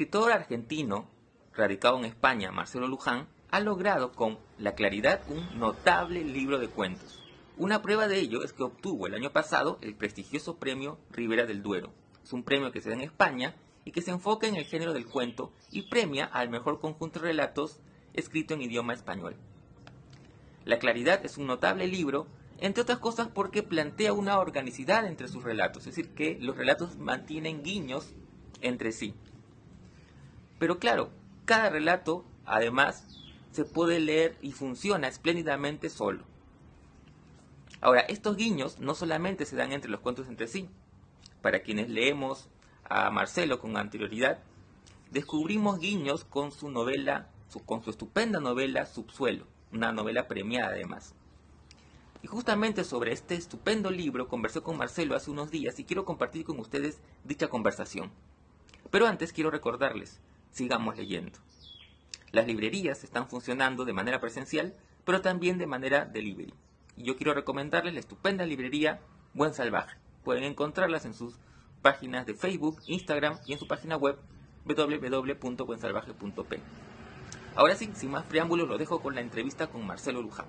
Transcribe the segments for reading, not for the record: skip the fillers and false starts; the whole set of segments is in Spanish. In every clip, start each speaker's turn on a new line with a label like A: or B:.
A: escritor argentino, radicado en España, Marcelo Luján, ha logrado con La Claridad un notable libro de cuentos. Una prueba de ello es que obtuvo el año pasado el prestigioso premio Ribera del Duero. Es un premio que se da en España y que se enfoca en el género del cuento y premia al mejor conjunto de relatos escrito en idioma español. La Claridad es un notable libro, entre otras cosas porque plantea una organicidad entre sus relatos, es decir, que los relatos mantienen guiños entre sí. Pero claro, cada relato, además, se puede leer y funciona espléndidamente solo. Ahora, estos guiños no solamente se dan entre los cuentos entre sí. Para quienes leemos a Marcelo con anterioridad, descubrimos guiños con su novela, con su estupenda novela Subsuelo, una novela premiada además. Y justamente sobre este estupendo libro conversé con Marcelo hace unos días y quiero compartir con ustedes dicha conversación. Pero antes quiero recordarles, sigamos leyendo. Las librerías están funcionando de manera presencial, pero también de manera delivery. Y yo quiero recomendarles la estupenda librería Buen Salvaje. Pueden encontrarlas en sus páginas de Facebook, Instagram y en su página web www.buensalvaje.p. Ahora sí, sin más preámbulos, lo dejo con la entrevista con Marcelo Luján.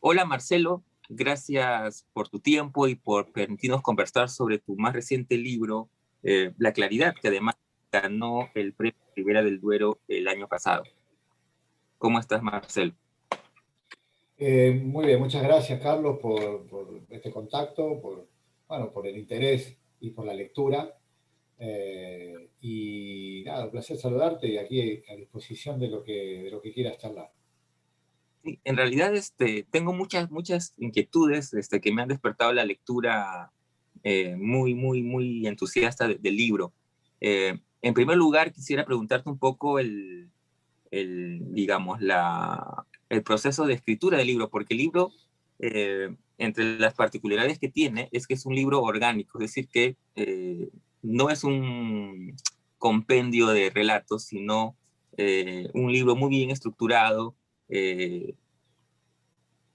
A: Hola Marcelo, gracias por tu tiempo y por permitirnos conversar sobre tu más reciente libro, La Claridad, que además ganó el premio Ribera del Duero el año pasado. ¿Cómo estás, Marcelo?
B: Muy bien, muchas gracias Carlos por este contacto, por el interés y por la lectura. Y nada, un placer saludarte y aquí a disposición de lo que quieras charlar.
A: Sí, en realidad tengo muchas inquietudes que me han despertado la lectura muy entusiasta del libro. En primer lugar, quisiera preguntarte un poco digamos, el proceso de escritura del libro, porque el libro, entre las particularidades que tiene, es que es un libro orgánico, es decir, que no es un compendio de relatos, sino un libro muy bien estructurado,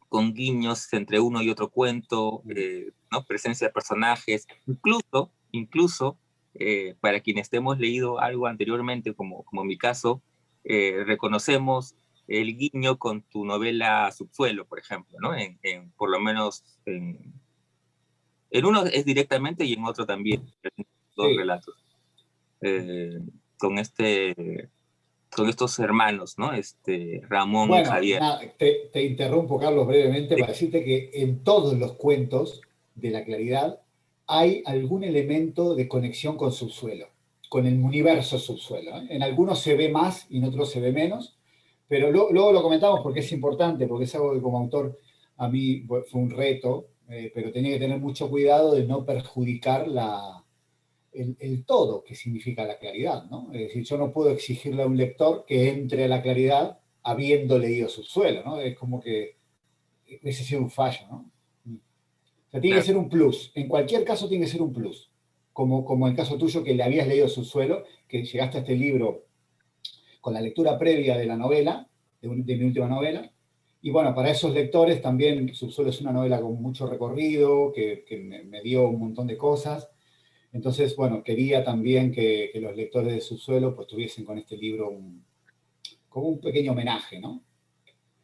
A: con guiños entre uno y otro cuento, ¿no? Presencia de personajes, incluso para quienes hemos leído algo anteriormente, como mi caso, reconocemos el guiño con tu novela Subsuelo, por ejemplo, ¿no? Por lo menos en uno es directamente y en otro también, dos
B: Sí.
A: relatos. Con estos hermanos, ¿no? Ramón y
B: Bueno,
A: Javier.
B: nada, te interrumpo, Carlos, brevemente para decirte que en todos los cuentos de La Claridad hay algún elemento de conexión con Subsuelo, con el universo Subsuelo, ¿eh? En algunos se ve más y en otros se ve menos, pero luego lo comentamos porque es importante, porque es algo que como autor a mí fue un reto, pero tenía que tener mucho cuidado de no perjudicar el todo que significa la claridad, ¿no? Es decir, yo no puedo exigirle a un lector que entre a la claridad habiendo leído Subsuelo, ¿no? Es como que ese ha sido un fallo, ¿no? O sea, tiene que ser un plus. En cualquier caso tiene que ser un plus. Como el caso tuyo que le habías leído Subsuelo, que llegaste a este libro con la lectura previa de la novela, de mi última novela. Y bueno, para esos lectores también Subsuelo es una novela con mucho recorrido, que me dio un montón de cosas. Entonces, bueno, quería también que los lectores de Subsuelo pues tuviesen con este libro como un pequeño homenaje, ¿no?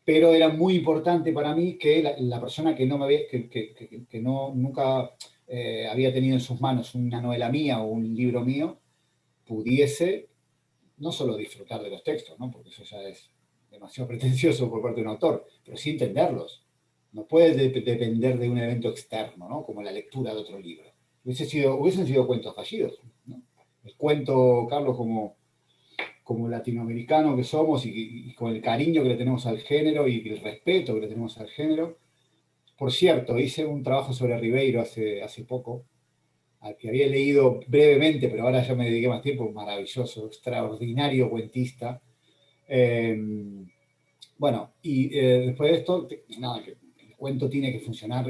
B: Pero era muy importante para mí que la persona que no me había, que no, nunca había tenido en sus manos una novela mía o un libro mío, pudiese no solo disfrutar de los textos, ¿no? Porque eso ya es demasiado pretencioso por parte de un autor, pero sí entenderlos. No puede depender de un evento externo, ¿no? Como la lectura de otro libro. Hubiesen sido cuentos fallidos, ¿no? El cuento, Carlos, como latinoamericano que somos y con el cariño que le tenemos al género y el respeto que le tenemos al género. Por cierto, hice un trabajo sobre Ribeiro hace poco, al que había leído brevemente, pero ahora ya me dediqué más tiempo, un maravilloso, extraordinario cuentista. Bueno, y después de esto, nada, que el cuento tiene que funcionar,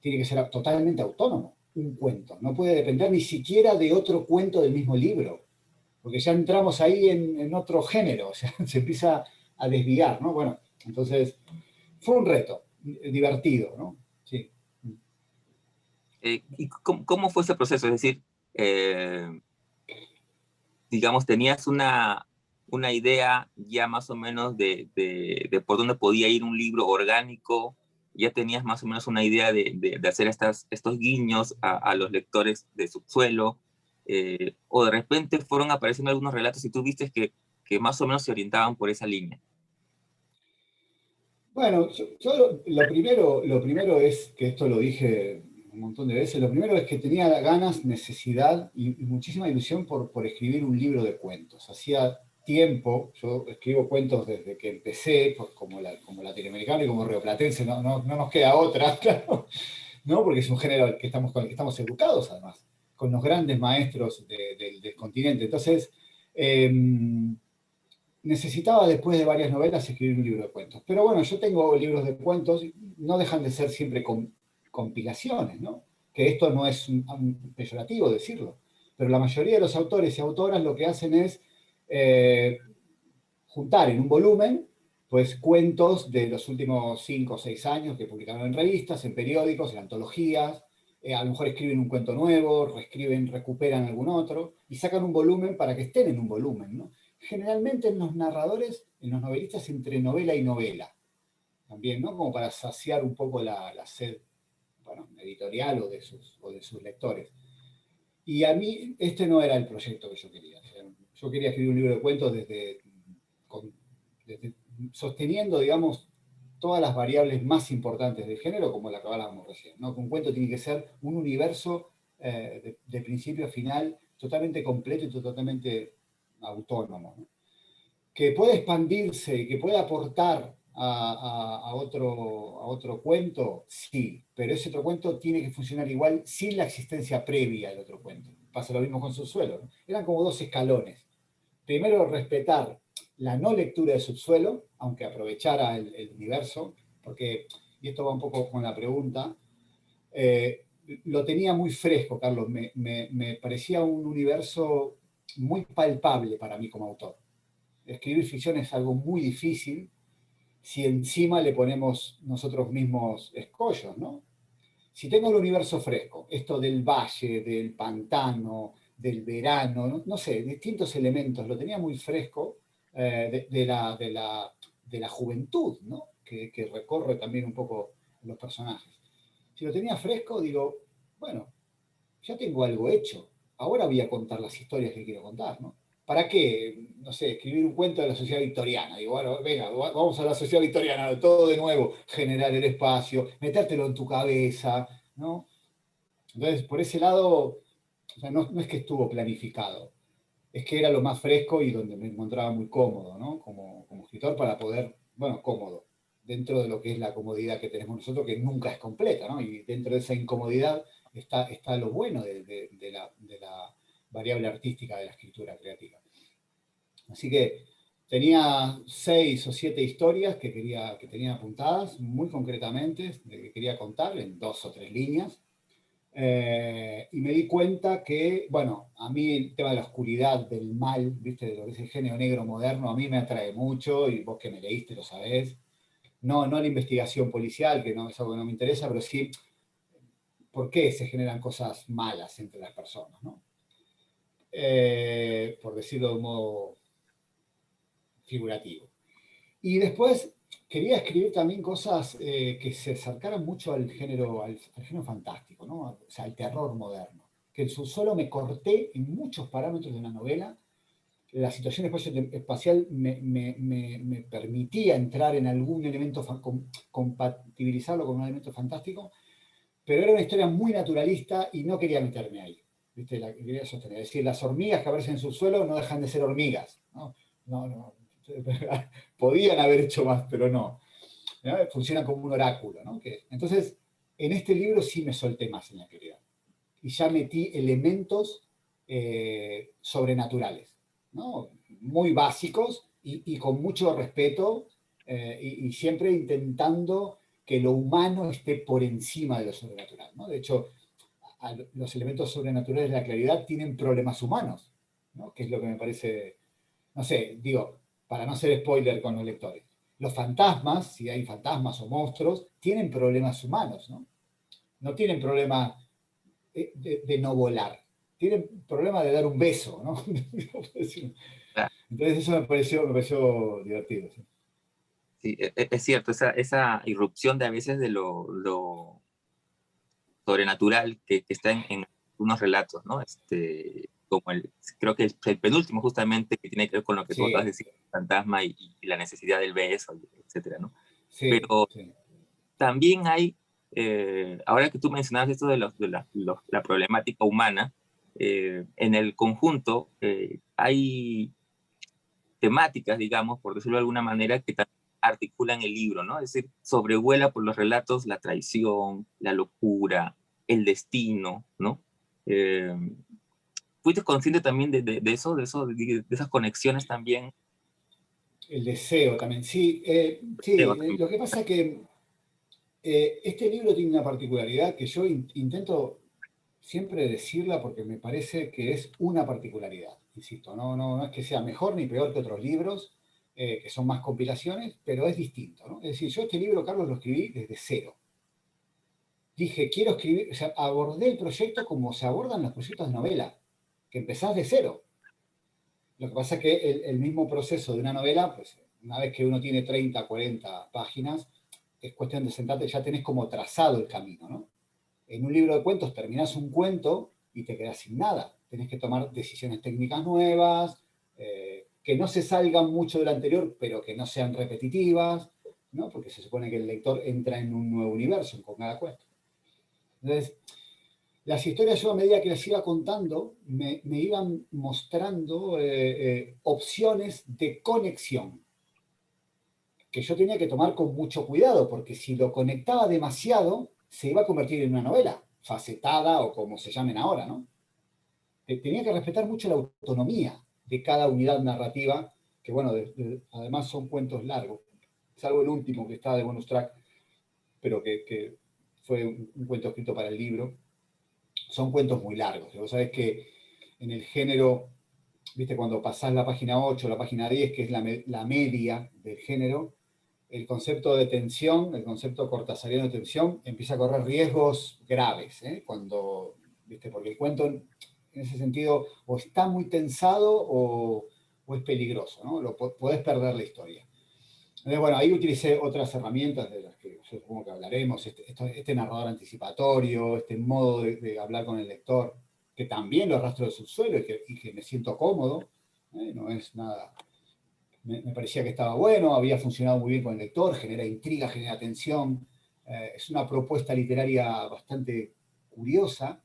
B: tiene que ser totalmente autónomo, un cuento. No puede depender ni siquiera de otro cuento del mismo libro, porque ya entramos ahí en otro género, o sea, se empieza a desviar, ¿no? Bueno, entonces fue un reto, divertido, ¿no? Sí.
A: ¿Y cómo fue ese proceso? Es decir, digamos, tenías una idea ya más o menos de por dónde podía ir un libro orgánico, ya tenías más o menos una idea de hacer estos guiños a los lectores de Subsuelo, o de repente fueron apareciendo algunos relatos y tú viste que más o menos se orientaban por esa línea.
B: Bueno, yo lo primero es, que esto lo dije un montón de veces, lo primero es que tenía ganas, necesidad y muchísima ilusión por escribir un libro de cuentos. Hacía tiempo, yo escribo cuentos desde que empecé, como latinoamericano y como rioplatense, no nos queda otra, claro, ¿no? Porque es un género con el que estamos educados, además, con los grandes maestros del continente. Entonces, eh, necesitaba después de varias novelas escribir un libro de cuentos. Pero bueno, yo tengo libros de cuentos, no dejan de ser siempre compilaciones, ¿no? Que esto no es un peyorativo decirlo, pero la mayoría de los autores y autoras lo que hacen es juntar en un volumen pues cuentos de los últimos 5 o 6 años que publicaron en revistas, en periódicos, en antologías, a lo mejor escriben un cuento nuevo, reescriben, recuperan algún otro y sacan un volumen para que estén en un volumen, ¿no? Generalmente en los narradores, en los novelistas, entre novela y novela, también, ¿no? Como para saciar un poco la sed, bueno, editorial o de sus lectores. Y a mí este no era el proyecto que yo quería. O sea, yo quería escribir un libro de cuentos desde sosteniendo, digamos, todas las variables más importantes del género, como la que hablábamos recién, ¿no? Un cuento tiene que ser un universo de principio a final totalmente completo y totalmente autónomo, ¿no? Que pueda expandirse, que pueda aportar a otro cuento, sí, pero ese otro cuento tiene que funcionar igual sin la existencia previa del otro cuento. Pasa lo mismo con Subsuelo, ¿no? Eran como dos escalones. Primero, respetar la no lectura de Subsuelo, aunque aprovechara el universo, porque, y esto va un poco con la pregunta, lo tenía muy fresco, Carlos, me parecía un universo muy palpable para mí como autor. Escribir ficción es algo muy difícil si encima le ponemos nosotros mismos escollos, ¿no? Si tengo el universo fresco, esto del valle, del pantano, del verano, no sé, distintos elementos, lo tenía muy fresco de la juventud, ¿no? Que recorre también un poco los personajes. Si lo tenía fresco, digo, bueno, ya tengo algo hecho. Ahora voy a contar las historias que quiero contar, ¿no? ¿Para qué? No sé, escribir un cuento de la sociedad victoriana. Digo, bueno, venga, vamos a la sociedad victoriana, todo de nuevo, generar el espacio, metértelo en tu cabeza, ¿no? Entonces, por ese lado, o sea, no es que estuvo planificado, es que era lo más fresco y donde me encontraba muy cómodo, ¿no? Como escritor para poder, bueno, cómodo, dentro de lo que es la comodidad que tenemos nosotros, que nunca es completa, ¿no? Y dentro de esa incomodidad está lo bueno de la variable artística de la escritura creativa. Así que tenía 6 o 7 historias que tenía apuntadas muy concretamente, de que quería contar en 2 o 3 líneas. Y me di cuenta que, bueno, a mí el tema de la oscuridad, del mal, ¿viste? De lo que es el género negro moderno, a mí me atrae mucho, y vos que me leíste lo sabés. No la investigación policial, que no es algo que no me interesa, pero sí por qué se generan cosas malas entre las personas, ¿no? Por decirlo de un modo figurativo. Y después quería escribir también cosas que se acercaran mucho al género fantástico, ¿no? O sea, al terror moderno. Que en su solo me corté en muchos parámetros de una novela. La situación espacial me permitía entrar en algún elemento, compatibilizarlo con un elemento fantástico, pero era una historia muy naturalista y no quería meterme ahí. ¿Viste? La quería sostener. Es decir, las hormigas que aparecen en su suelo no dejan de ser hormigas. No. Podían haber hecho más, pero no. ¿No? Funcionan como un oráculo, ¿no? Entonces, en este libro sí me solté más en la creatividad. Y ya metí elementos sobrenaturales, ¿no? Muy básicos y con mucho respeto y siempre intentando que lo humano esté por encima de lo sobrenatural, ¿no? De hecho, los elementos sobrenaturales de la claridad tienen problemas humanos, ¿no? Que es lo que me parece, no sé, digo, para no ser spoiler con los lectores. Los fantasmas, si hay fantasmas o monstruos, tienen problemas humanos, ¿no? No tienen problema de no volar, tienen problema de dar un beso, ¿no?
A: Claro,
B: Entonces eso me pareció divertido. ¿Sí?
A: sí, es cierto, esa irrupción de a veces de lo sobrenatural que está en unos relatos, ¿no? Como creo que el penúltimo justamente, que tiene que ver con lo que tú acabas de
B: Sí,
A: decir, fantasma y la necesidad del beso, etcétera, ¿no?
B: sí,
A: Pero
B: sí.
A: también hay, ahora que tú mencionabas esto de, la problemática humana, en el conjunto hay temáticas, digamos, por decirlo de alguna manera, que también articulan el libro, ¿no? Es decir, sobrevuela por los relatos la traición, la locura, el destino, ¿no? Eh, ¿Fuiste consciente también de esas conexiones también?
B: El deseo también, sí.
A: Creo
B: Sí,
A: también.
B: lo que pasa es que este libro tiene una particularidad que yo intento siempre decirla porque me parece que es una particularidad, insisto, no es que sea mejor ni peor que otros libros, que son más compilaciones, pero es distinto, ¿no? Es decir, yo este libro, Carlos, lo escribí desde cero. Dije, quiero escribir, o sea, abordé el proyecto como se abordan los proyectos de novela, que empezás de cero. Lo que pasa es que el mismo proceso de una novela, pues una vez que uno tiene 30, 40 páginas, es cuestión de sentarte, ya tenés como trazado el camino, ¿no? En un libro de cuentos terminás un cuento y te quedás sin nada. Tenés que tomar decisiones técnicas nuevas, que no se salgan mucho del anterior, pero que no sean repetitivas, ¿no? Porque se supone que el lector entra en un nuevo universo con cada cuento. Entonces, las historias yo a medida que las iba contando me iban mostrando opciones de conexión que yo tenía que tomar con mucho cuidado, porque si lo conectaba demasiado, se iba a convertir en una novela, facetada o como se llamen ahora, ¿no? Tenía que respetar mucho la autonomía de cada unidad narrativa, que bueno, además son cuentos largos, salvo el último que está de bonus track, pero que fue un cuento escrito para el libro. Son cuentos muy largos. Vos sabés que en el género, viste, cuando pasás la página 8, la página 10, que es la media del género, el concepto de tensión, el concepto cortasariano de tensión, empieza a correr riesgos graves, ¿eh? Cuando, ¿viste? Porque el cuento, en ese sentido, o está muy tensado o es peligroso, ¿no? Podés perder la historia. Entonces, bueno, ahí utilicé otras herramientas de las que yo supongo que hablaremos, este narrador anticipatorio, este modo de hablar con el lector, que también lo arrastro del subsuelo y que me siento cómodo, ¿eh? No es nada, me parecía que estaba bueno, había funcionado muy bien con el lector, genera intriga, genera tensión, es una propuesta literaria bastante curiosa,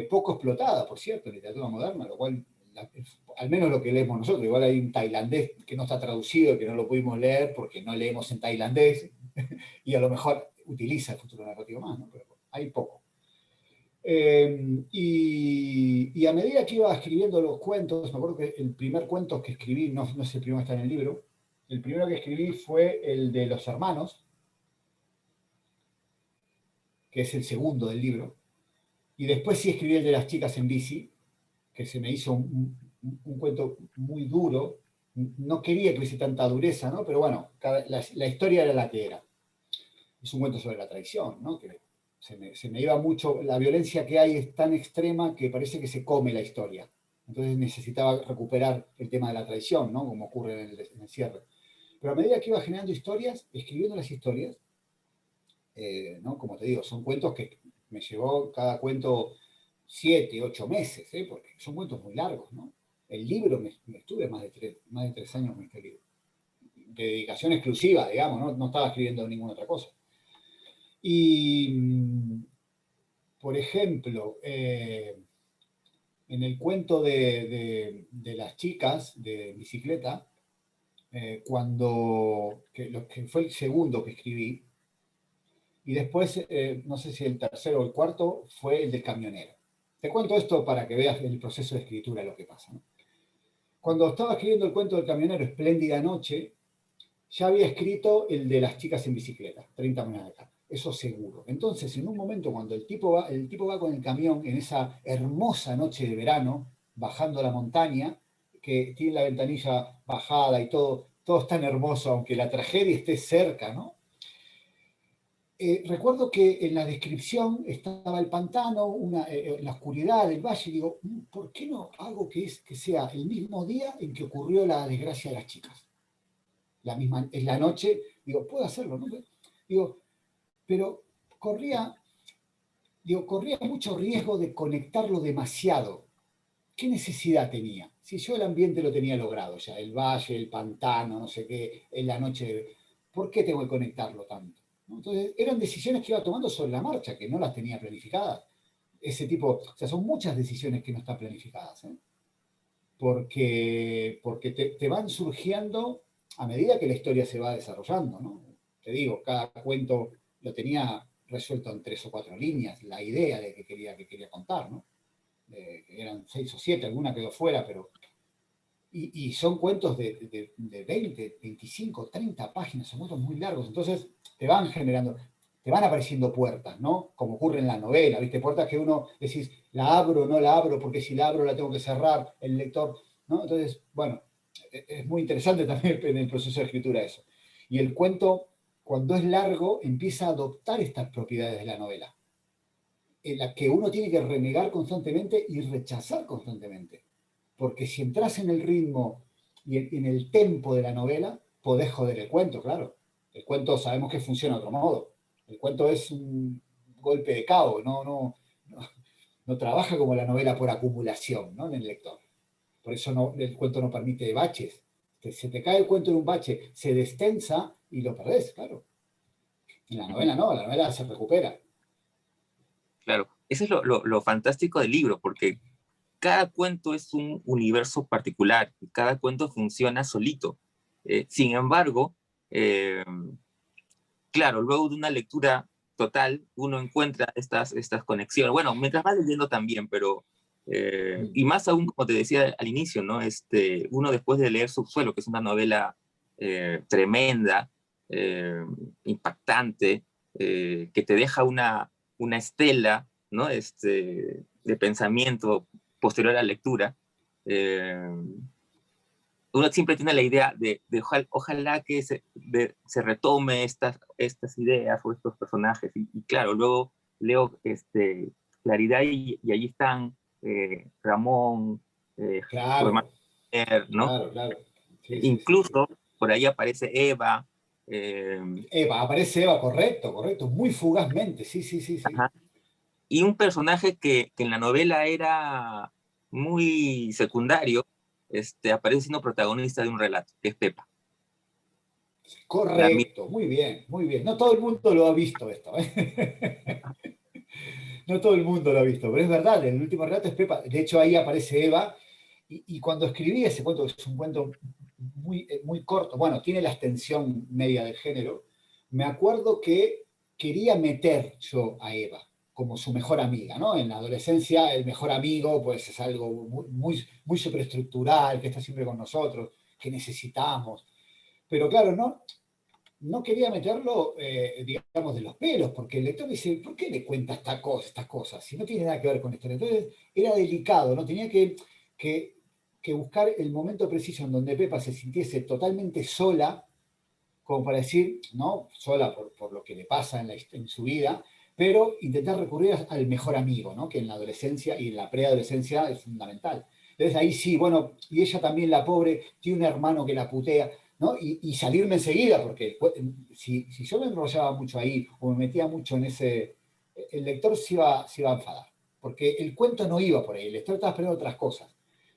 B: poco explotada, por cierto, en literatura moderna, lo cual, al menos lo que leemos nosotros, igual hay un tailandés que no está traducido, que no lo pudimos leer porque no leemos en tailandés, y a lo mejor utiliza el futuro narrativo más, ¿no? Pero hay poco. Y a medida que iba escribiendo los cuentos, me acuerdo que el primer cuento que escribí, no es el primero que está en el libro, el primero que escribí fue el de los hermanos, que es el segundo del libro, y después sí escribí el de las chicas en bici, que se me hizo un cuento muy duro, no quería que hubiese tanta dureza, ¿no? Pero bueno, la historia era la que era. Es un cuento sobre la traición, ¿no? Que se me iba mucho, la violencia que hay es tan extrema que parece que se come la historia. Entonces necesitaba recuperar el tema de la traición, ¿no? Como ocurre en el cierre. Pero a medida que iba generando historias, escribiendo las historias, ¿no? Como te digo, son cuentos que me llevó cada cuento 7, 8 meses, ¿eh? Porque son cuentos muy largos, ¿no? El libro me estuve más de 3 años con este libro. De dedicación exclusiva, digamos, no estaba escribiendo ninguna otra cosa. Y, por ejemplo, en el cuento de las chicas de bicicleta, que fue el segundo que escribí, y después, no sé si el tercero o el cuarto, fue el del camionero. Te cuento esto para que veas el proceso de escritura, lo que pasa, ¿no? Cuando estaba escribiendo el cuento del camionero, Espléndida Noche, ya había escrito el de las chicas en bicicleta, 30 monedas de acá. Eso seguro. Entonces, en un momento, cuando el tipo va con el camión en esa hermosa noche de verano, bajando la montaña, que tiene la ventanilla bajada y todo todo es tan hermoso, aunque la tragedia esté cerca, ¿no? Recuerdo que en la descripción estaba el pantano, la oscuridad del valle, y digo, ¿por qué no hago que sea el mismo día en que ocurrió la desgracia de las chicas? En la noche, digo, puedo hacerlo, ¿no? Digo, pero corría, corría mucho riesgo de conectarlo demasiado. ¿Qué necesidad tenía? Si yo el ambiente lo tenía logrado ya, el valle, el pantano, no sé qué, en la noche, ¿por qué tengo que conectarlo tanto? ¿No? Entonces, eran decisiones que iba tomando sobre la marcha, que no las tenía planificadas. Ese tipo, o sea, son muchas decisiones que no están planificadas, ¿eh? Porque te van surgiendo a medida que la historia se va desarrollando, ¿no? Te digo, cada cuento lo tenía resuelto en 3 o 4 líneas, la idea de que quería contar, ¿no? Eran 6 o 7, alguna quedó fuera, pero... Y son cuentos de 20, 25, 30 páginas, son cuentos muy largos, entonces te van generando, te van apareciendo puertas, ¿no? Como ocurre en la novela, ¿viste? Puertas que uno decís, la abro o no la abro, porque si la abro la tengo que cerrar, el lector, ¿no? Entonces, bueno, es muy interesante también en el proceso de escritura eso. Y el cuento, cuando es largo, empieza a adoptar estas propiedades de la novela, en la que uno tiene que renegar constantemente y rechazar constantemente. Porque si entras en el ritmo y en el tempo de la novela, podés joder el cuento, claro. El cuento sabemos que funciona de otro modo. El cuento es un golpe de cabo, no trabaja como la novela por acumulación, ¿no? En el lector. Por eso el cuento no permite baches. Se te cae el cuento en un bache, se destensa y lo perdés, claro. En la novela no, la novela se recupera.
A: Claro, eso es lo fantástico del libro, porque cada cuento es un universo particular y cada cuento funciona solito. Sin embargo, eh, claro, luego de una lectura total, uno encuentra estas conexiones. Bueno, mientras va leyendo también, pero, y más aún, como te decía al inicio, ¿no? Uno después de leer Subsuelo, que es una novela tremenda, eh, impactante, que te deja una estela, ¿no? De pensamiento posterior a la lectura, eh, uno siempre tiene la idea de ojalá que se retome estas ideas o estos personajes. Y claro, luego leo Claridad y allí están Ramón, su hermano,
B: Claro,
A: ¿no?
B: claro, claro. Sí, sí, sí, sí.
A: Incluso por ahí aparece Eva. eh,
B: Eva, aparece Eva, correcto, correcto, muy fugazmente, sí, sí, sí, sí.
A: ajá, y un personaje que en la novela era muy secundario, aparece siendo protagonista de un relato, que es Pepa. La,
B: Correcto, muy bien, muy bien. No todo el mundo lo ha visto esto, ¿eh? No todo el mundo lo ha visto, pero es verdad, el último relato es Pepa. De hecho, ahí aparece Eva. Y cuando escribí ese cuento, es un cuento muy corto, bueno, tiene la extensión media del género, me acuerdo que quería meter yo a Eva como su mejor amiga, ¿no? En la adolescencia el mejor amigo pues es algo muy superestructural, que está siempre con nosotros, que necesitamos. Pero claro, no quería meterlo, digamos, de los pelos, porque el lector dice, ¿por qué le cuenta estas cosas? Si no tiene nada que ver con esto. Entonces era delicado, ¿no? Tenía que, que buscar el momento preciso en donde Pepa se sintiese totalmente sola, como para decir, ¿no? Sola por lo que le pasa en su vida, pero intentar recurrir al mejor amigo, ¿no? Que en la adolescencia y en la preadolescencia es fundamental. Entonces ahí sí, bueno, y ella también, la pobre, tiene un hermano que la putea, ¿no? Y salirme enseguida, porque si yo me enrollaba mucho ahí o me metía mucho en ese, el lector se iba a enfadar, porque el cuento no iba por ahí, el lector estaba esperando otras cosas.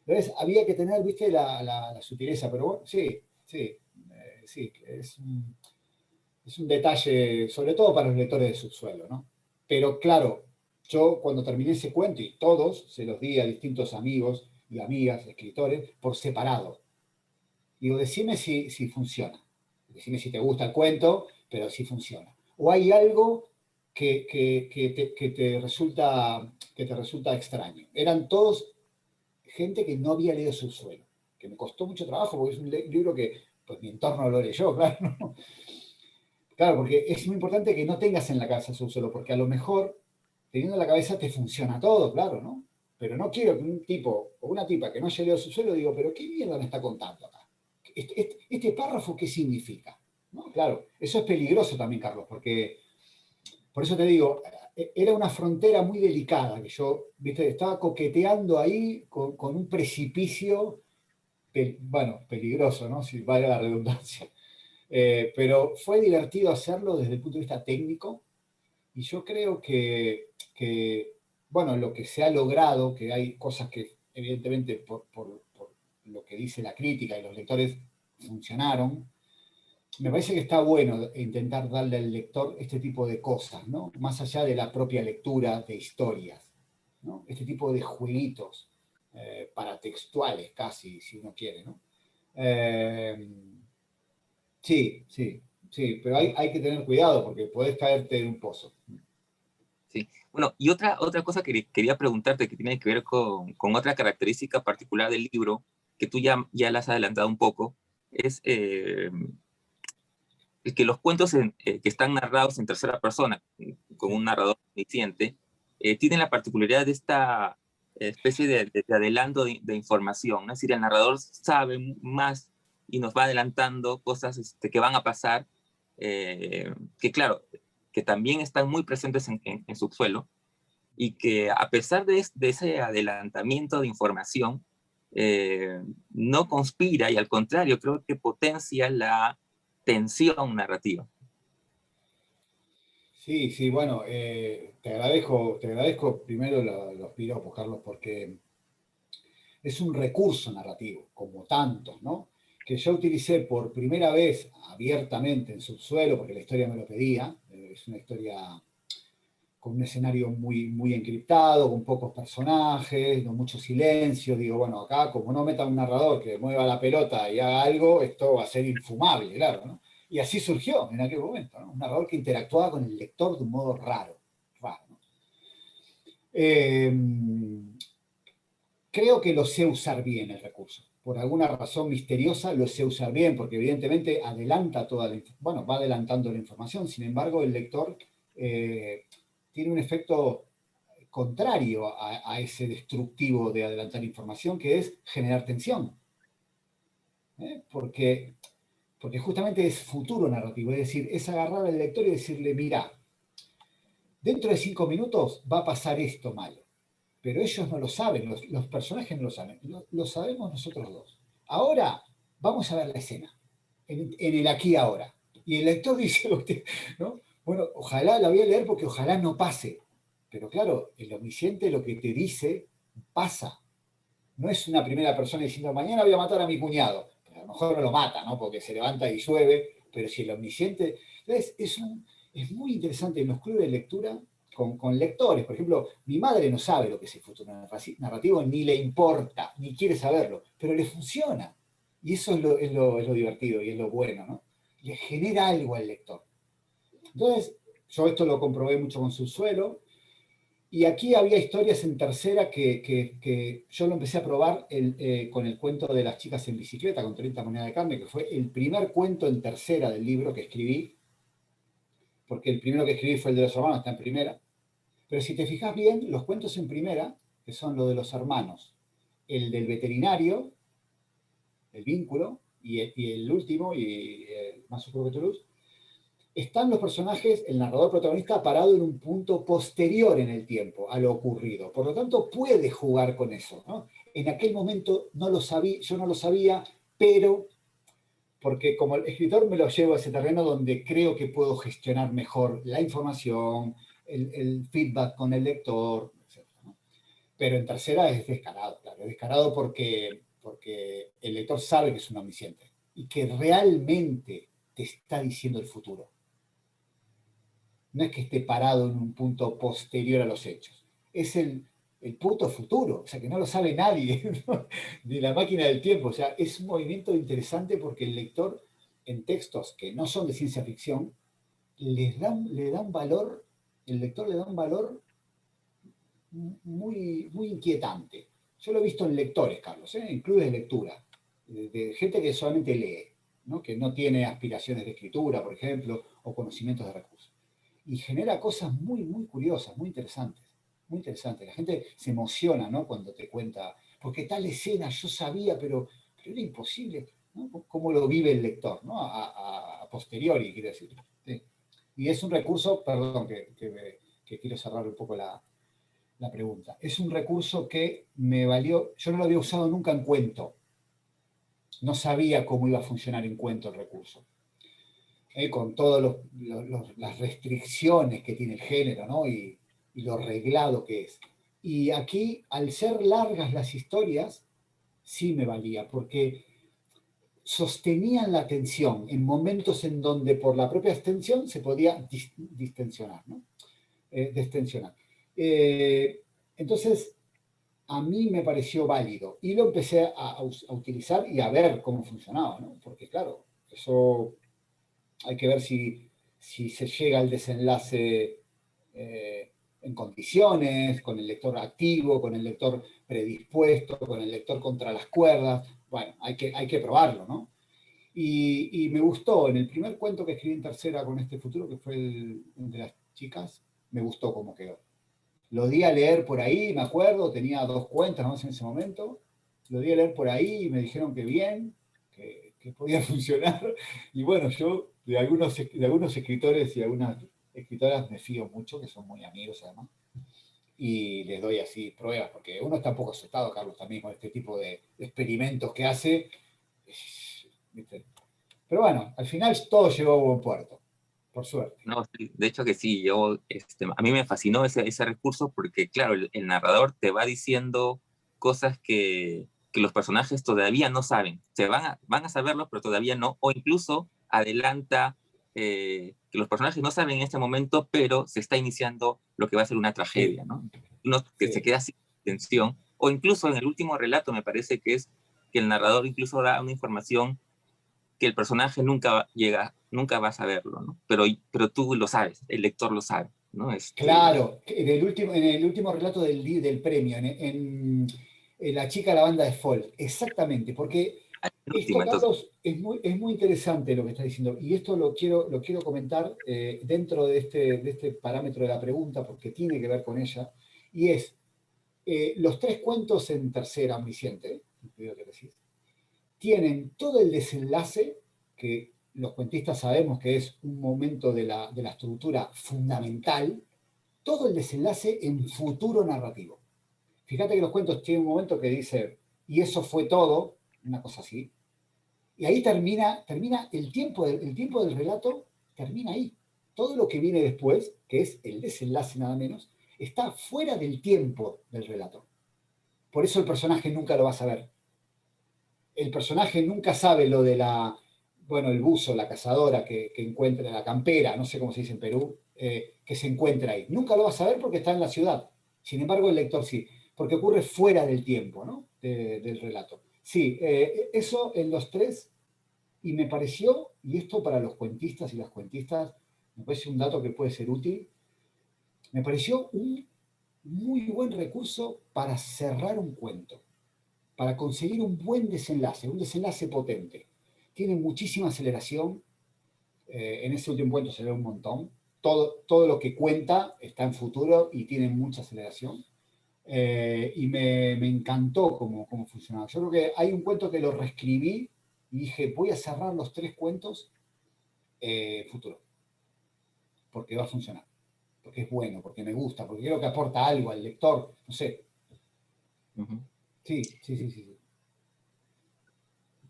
B: Entonces había que tener, viste, la sutileza, pero bueno, sí, sí, sí, es un detalle, sobre todo para los lectores de subsuelo, ¿no? Pero claro, yo cuando terminé ese cuento, y todos se los di a distintos amigos y amigas, escritores, por separado. Digo, decime si funciona. Decime si te gusta el cuento, pero si funciona. O hay algo que te resulta extraño. Eran todos gente que no había leído Subsuelo, que me costó mucho trabajo porque es un libro que pues mi entorno lo leyó, claro, ¿no? Claro, porque es muy importante que no tengas en la cabeza Subsuelo, porque a lo mejor teniendo en la cabeza te funciona todo, claro, ¿no? Pero no quiero que un tipo o una tipa que no haya leído Subsuelo diga, pero ¿qué mierda me está contando acá? este párrafo, ¿qué significa? ¿No? Claro, eso es peligroso también, Carlos, porque por eso te digo, era una frontera muy delicada, que yo, viste, estaba coqueteando ahí con un precipicio, bueno, peligroso, ¿no? Si vale la redundancia. Pero fue divertido hacerlo desde el punto de vista técnico, y yo creo bueno, lo que se ha logrado, que hay cosas que evidentemente por lo que dice la crítica y los lectores funcionaron. Me parece que está bueno intentar darle al lector este tipo de cosas, ¿no? Más allá de la propia lectura de historias, ¿no? Este tipo de jueguitos paratextuales casi, si uno quiere, ¿no? Eh, sí, sí, sí, pero hay que tener cuidado porque podés caerte en un pozo.
A: Sí. Bueno, y otra cosa que quería preguntarte que tiene que ver con otra característica particular del libro, que tú ya la has adelantado un poco, es el que los cuentos que están narrados en tercera persona, con
B: Sí.
A: un narrador omnisciente, tienen la particularidad de esta especie de adelanto de información, ¿no? Es decir, el narrador sabe más y nos va adelantando cosas que van a pasar, que claro, que también están muy presentes en Subsuelo, y que a pesar de ese adelantamiento de información, no conspira y al contrario, creo que potencia la tensión narrativa.
B: Sí, sí, bueno, te agradezco primero los piropos, Carlos, porque es un recurso narrativo, como tantos, ¿no? Que yo utilicé por primera vez abiertamente en Subsuelo, porque la historia me lo pedía. Es una historia con un escenario muy, muy encriptado, con pocos personajes, con mucho silencio. Digo, bueno, acá como no meta un narrador que mueva la pelota y haga algo, esto va a ser infumable, claro, ¿no? Y así surgió en aquel momento, ¿no? Un narrador que interactuaba con el lector de un modo raro, raro, ¿no? Eh, Creo que lo sé usar bien el recurso. Por alguna razón misteriosa lo sé usar bien, porque evidentemente adelanta bueno, va adelantando la información. Sin embargo, el lector tiene un efecto contrario a ese destructivo de adelantar información, que es generar tensión. Porque justamente es futuro narrativo, es decir, es agarrar al lector y decirle, mira, dentro de 5 minutos va a pasar esto malo. Pero ellos no lo saben, los personajes no lo saben, lo sabemos nosotros dos. Ahora vamos a ver la escena, en el aquí y ahora. Y el lector dice, ¿no? Bueno, ojalá la voy a leer porque ojalá no pase. Pero claro, el omnisciente lo que te dice pasa. No es una primera persona diciendo, mañana voy a matar a mi cuñado. Pero a lo mejor no lo mata, ¿no? Porque se levanta y llueve, pero si el omnisciente... Entonces, es muy interesante en los clubes de lectura con lectores. Por ejemplo, mi madre no sabe lo que es el futuro narrativo, ni le importa, ni quiere saberlo, pero le funciona. Y eso es lo divertido y es lo bueno, ¿no? Le genera algo al lector. Entonces, yo esto lo comprobé mucho con Subsuelo, y aquí había historias en tercera que yo lo empecé a probar con el cuento de las chicas en bicicleta, con 30 monedas de carne, que fue el primer cuento en tercera del libro que escribí, porque el primero que escribí fue el de los hermanos, está en primera. Pero si te fijas bien, los cuentos en primera, que son los de los hermanos, el del veterinario, el vínculo, y el último, y más oscuro que Toulouse, están los personajes, el narrador protagonista, parado en un punto posterior en el tiempo a lo ocurrido. Por lo tanto, puede jugar con eso, ¿no? En aquel momento no lo sabía, yo no lo sabía, pero porque como escritor me lo llevo a ese terreno donde creo que puedo gestionar mejor la información, el feedback con el lector, etcétera, ¿no? Pero en tercera es descarado, claro, es descarado porque el lector sabe que es un omnisciente y que realmente te está diciendo el futuro. No es que esté parado en un punto posterior a los hechos, es el punto futuro, o sea que no lo sabe nadie, ¿no? Ni la máquina del tiempo. O sea, es un movimiento interesante porque el lector en textos que no son de ciencia ficción, le da un valor, el lector le da un valor muy, muy inquietante. Yo lo he visto en lectores, Carlos, en clubes de lectura, de gente que solamente lee, ¿no? Que no tiene aspiraciones de escritura, por ejemplo, o conocimientos de recursos. Y genera cosas muy, muy curiosas, muy interesantes. Muy interesantes. La gente se emociona, ¿no? Cuando te cuenta, porque tal escena yo sabía, pero era imposible. ¿no? Cómo lo vive el lector, ¿no? A posteriori, quiero decir. ¿Sí? Y es un recurso, perdón, que quiero cerrar un poco la pregunta. Es un recurso que me valió, yo no lo había usado nunca en cuento. No sabía cómo iba a funcionar en cuento el recurso. Con todas las restricciones que tiene el género, ¿no? Y lo reglado que es. Y aquí, al ser largas las historias, sí me valía, porque sostenían la atención en momentos en donde por la propia extensión se podía distensionar, ¿no? Destensionar. Eh, entonces, a mí me pareció válido y lo empecé a utilizar y a ver cómo funcionaba, ¿no? Porque claro, eso hay que ver si se llega al desenlace en condiciones, con el lector activo, con el lector predispuesto, con el lector contra las cuerdas. Bueno, hay que probarlo, ¿no? Y me gustó, en el primer cuento que escribí en tercera con este futuro, que fue el de las chicas, me gustó cómo quedó. Lo di a leer por ahí, me acuerdo, tenía 2 cuentas ¿no? en ese momento. Lo di a leer por ahí y me dijeron que bien, que podía funcionar. Y bueno, yo de algunos escritores y algunas escritoras me fío mucho, que son muy amigos además, y les doy así pruebas, porque uno está un poco asustado, Carlos, también con este tipo de experimentos que hace. ¿Viste? Pero bueno, al final todo llegó a buen puerto, por suerte.
A: No, sí, de hecho que sí, a mí me fascinó ese recurso porque, claro, el narrador te va diciendo cosas que los personajes todavía no saben. Van a saberlo, pero todavía no, o incluso adelanta que los personajes no saben en este momento, pero se está iniciando lo que va a ser una
B: Sí,
A: tragedia, ¿no? Uno que se
B: sí.
A: queda sin atención, o incluso en el último relato me parece que es que el narrador incluso da una información que el personaje nunca va a saberlo, ¿no? Pero tú lo sabes, el lector lo sabe, ¿no?
B: Claro, en el último relato del premio, en La chica de la banda de folk, exactamente, porque
A: El
B: esto,
A: último, entonces,
B: Carlos, es muy interesante lo que está diciendo, y esto lo quiero comentar dentro de este parámetro de la pregunta, porque tiene que ver con ella, y es, los 3 cuentos en tercera, omnisciente, que decís, tienen todo el desenlace que los cuentistas sabemos que es un momento de la estructura fundamental, todo el desenlace en futuro narrativo. Fíjate que los cuentos tienen un momento que dice, y eso fue todo, una cosa así, y ahí termina el tiempo del relato, termina ahí. Todo lo que viene después, que es el desenlace nada menos, está fuera del tiempo del relato. Por eso el personaje nunca lo va a saber. El personaje nunca sabe lo de bueno, el buzo, la cazadora que encuentra, la campera, no sé cómo se dice en Perú, que se encuentra ahí. Nunca lo va a saber porque está en la ciudad. Sin embargo, el lector sí, porque ocurre fuera del tiempo, ¿no? Del relato. Sí, eso en los 3, y me pareció, y esto para los cuentistas y las cuentistas, me parece un dato que puede ser útil, me pareció un muy buen recurso para cerrar un cuento, para conseguir un desenlace potente. Tiene muchísima aceleración, en ese último cuento se ve un montón, todo lo que cuenta está en futuro y tiene mucha aceleración. Y me encantó cómo funcionaba. Yo creo que hay un cuento que lo reescribí y dije, voy a cerrar los 3 cuentos futuro, porque va a funcionar, porque es bueno, porque me gusta, porque creo que aporta algo al lector, no sé.
A: uh-huh.
B: Sí, sí, sí, sí.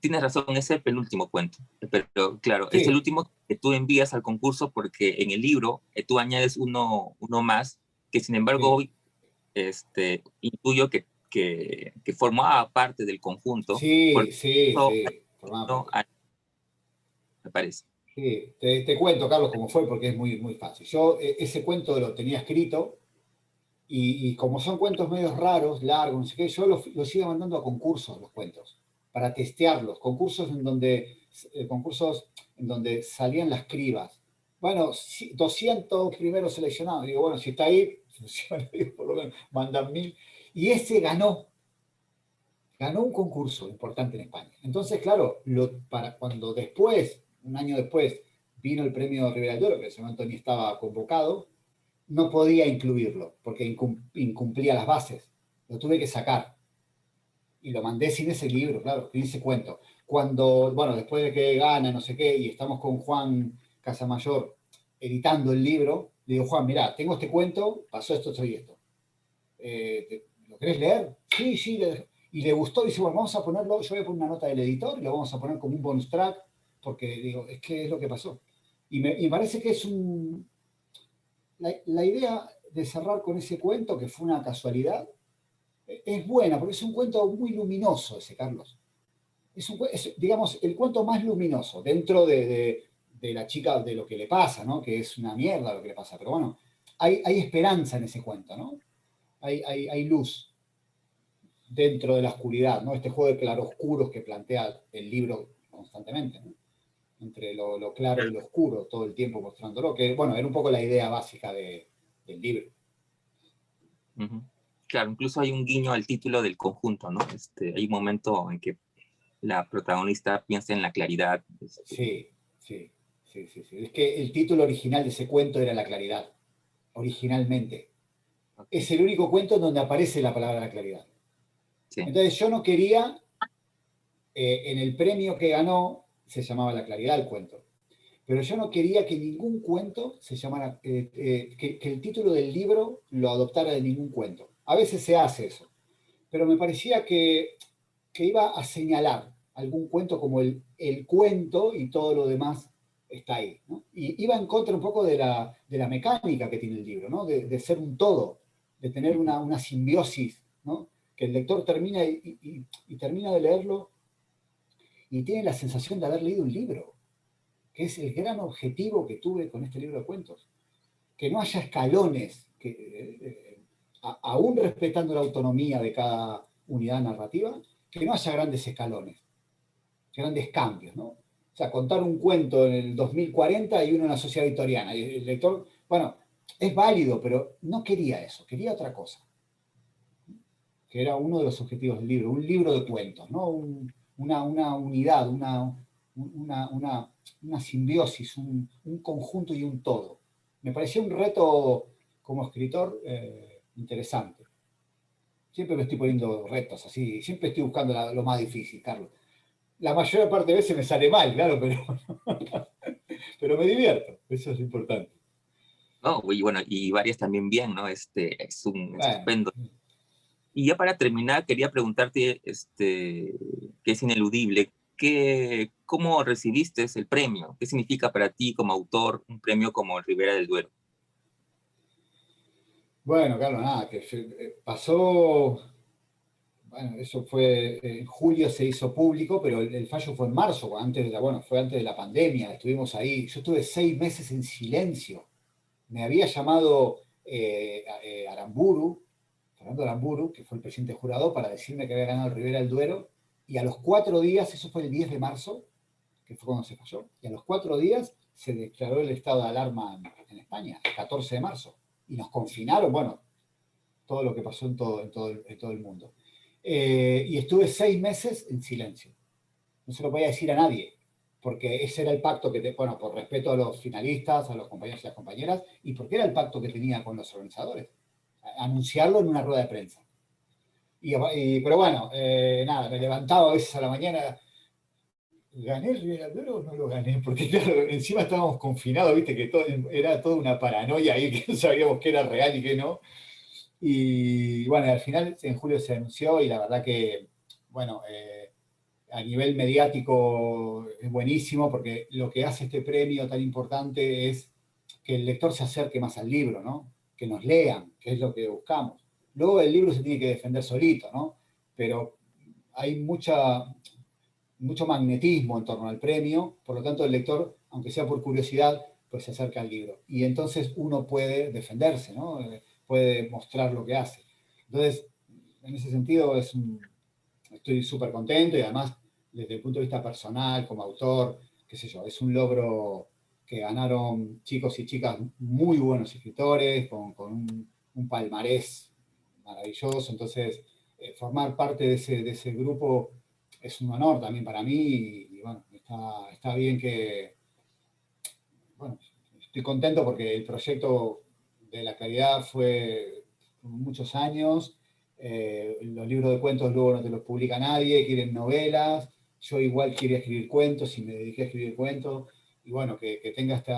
A: Tienes razón, es el penúltimo cuento, pero claro, es el
B: Sí,
A: último que tú envías al concurso porque en el libro tú añades uno más, que sin embargo
B: sí,
A: hoy intuyo que formaba parte del conjunto, por
B: sí, sí,
A: eso
B: sí, formaba
A: no
B: parte.
A: hay, me parece.
B: Sí, te cuento, Carlos, cómo fue, porque es muy, muy fácil. Yo ese cuento lo tenía escrito y como son cuentos medios raros, largos, no sé qué, yo los iba mandando a concursos, los cuentos, para testearlos, concursos en donde salían las cribas. Bueno, 200 primeros seleccionados. Digo, bueno, si está ahí, funciona, por lo menos mandan 1000. Y ese ganó un concurso importante en España. Entonces, claro, para cuando después, un año después, vino el premio Rivera de Oro, que en ese momento ni estaba convocado, no podía incluirlo porque incumplía las bases. Lo tuve que sacar. y lo mandé sin ese libro, claro, sin ese cuento. Cuando, bueno, después de que gana, no sé qué, y estamos con Juan Casamayor editando el libro, le digo, Juan, mirá, tengo este cuento, pasó esto, esto y esto. ¿Lo querés leer? Sí, sí. Y le gustó, dice, bueno, vamos a ponerlo, yo voy a poner una nota del editor y lo vamos a poner como un bonus track, porque digo, es que es lo que pasó. Y me parece que es la idea de cerrar con ese cuento, que fue una casualidad, es buena, porque es un cuento muy luminoso ese, Carlos. Es, digamos, el cuento más luminoso dentro de la chica, de lo que le pasa, ¿no? Que es una mierda lo que le pasa. Pero bueno, hay esperanza en ese cuento, ¿no? Hay luz dentro de la oscuridad, ¿no? Este juego de claroscuros que plantea el libro constantemente, ¿no? Entre lo claro y lo oscuro, todo el tiempo mostrándolo, que, bueno, era un poco la idea básica del libro.
A: Ujú. Claro, incluso hay un guiño al título del conjunto, ¿no? Hay un momento en que la protagonista piensa en la claridad.
B: Sí, sí, sí, sí, sí. Es que el título original de ese cuento era La Claridad, originalmente.
A: Ok,
B: Es el único cuento en donde aparece la palabra la claridad.
A: sí.
B: Entonces yo no quería, en el premio que ganó, se llamaba La Claridad el cuento, pero yo no quería que ningún cuento se llamara, que el título del libro lo adoptara de ningún cuento. A veces se hace eso, pero me parecía que iba a señalar algún cuento como el cuento y todo lo demás está ahí, ¿no? Y iba en contra un poco de la mecánica que tiene el libro, ¿no? De ser un todo, de tener
A: Ujú.
B: una simbiosis, ¿no? Que el lector termina y termina de leerlo y tiene la sensación de haber leído un libro, que es el gran objetivo que tuve con este libro de cuentos. Que no haya escalones, aún respetando la autonomía de cada unidad narrativa, que no haya grandes escalones, grandes cambios, ¿no? O sea, contar un cuento en el 2040 y uno en la sociedad victoriana. Y el lector, bueno, es válido, pero no quería eso, quería otra cosa, que era uno de los objetivos del libro, un libro de cuentos, ¿no? Una unidad, una simbiosis, un conjunto y un todo. Me pareció un reto como escritor interesante. Siempre me estoy poniendo retos así, siempre estoy buscando lo más difícil, Carlos. La mayor parte de veces me sale mal, claro, pero me divierto, eso es importante.
A: No, y bueno, y varias también bien, ¿no? Es
B: Bueno,
A: estupendo. Y ya para terminar, quería preguntarte, que es ineludible, ¿cómo recibiste el premio? ¿Qué significa para ti como autor un premio como el Ribera del Duero?
B: bueno, Carlos, nada, que pasó. Bueno, eso fue, en julio se hizo público, pero el fallo fue en marzo, bueno, fue antes de la pandemia, estuvimos ahí. Yo estuve 6 meses en silencio. Me había llamado Aramburu, Fernando Aramburu, que fue el presidente jurado, para decirme que había ganado el Rivera del Duero, y a los 4 días, eso fue el 10 de marzo, que fue cuando se falló, y a los 4 días se declaró el estado de alarma en España, el 14 de marzo, y nos confinaron, bueno, todo lo que pasó en todo el mundo. Y estuve 6 meses en silencio. No se lo podía decir a nadie, porque ese era el pacto bueno, por respeto a los finalistas, a los compañeros y las compañeras, y porque era el pacto que tenía con los organizadores. Anunciarlo en una rueda de prensa. Pero bueno, nada, me levantaba a veces a la mañana, ¿gané el Rivera Duero o no lo gané? Porque claro, encima estábamos confinados, viste, que era toda una paranoia ahí, que no sabíamos qué era real y qué no. Y bueno, al final en julio se anunció y la verdad que, bueno, a nivel mediático es buenísimo porque lo que hace este premio tan importante es que el lector se acerque más al libro, ¿no? Que nos lean, que es lo que buscamos. Luego el libro se tiene que defender solito, ¿no? Pero hay mucho magnetismo en torno al premio, por lo tanto el lector, aunque sea por curiosidad, pues se acerca al libro. Y entonces uno puede defenderse, ¿no? Puede mostrar lo que hace. Entonces, en ese sentido estoy súper contento y además desde el punto de vista personal, como autor, qué sé yo, es un logro que ganaron chicos y chicas muy buenos escritores, con un palmarés maravilloso. Entonces, formar parte de ese grupo es un honor también para mí y bueno, está bien que, bueno, estoy contento porque el proyecto de la calidad fue muchos años, los libros de cuentos luego no te los publica nadie, quieren novelas. Yo igual quería escribir cuentos y me dediqué a escribir cuentos. Y bueno, que tenga que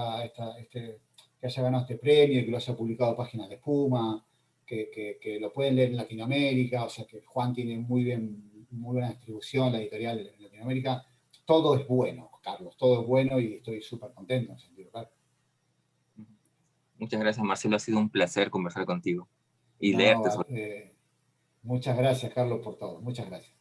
B: haya ganado este premio, que lo haya publicado Páginas de Espuma, que lo pueden leer en Latinoamérica, o sea que Juan tiene muy buena distribución, la editorial en Latinoamérica. Todo es bueno, Carlos, todo es bueno y estoy súper contento en ese sentido, claro.
A: Muchas gracias, Marcelo. Ha sido un placer conversar contigo y leerte
B: No,
A: sobre.
B: muchas gracias, Carlos, por todo. Muchas gracias.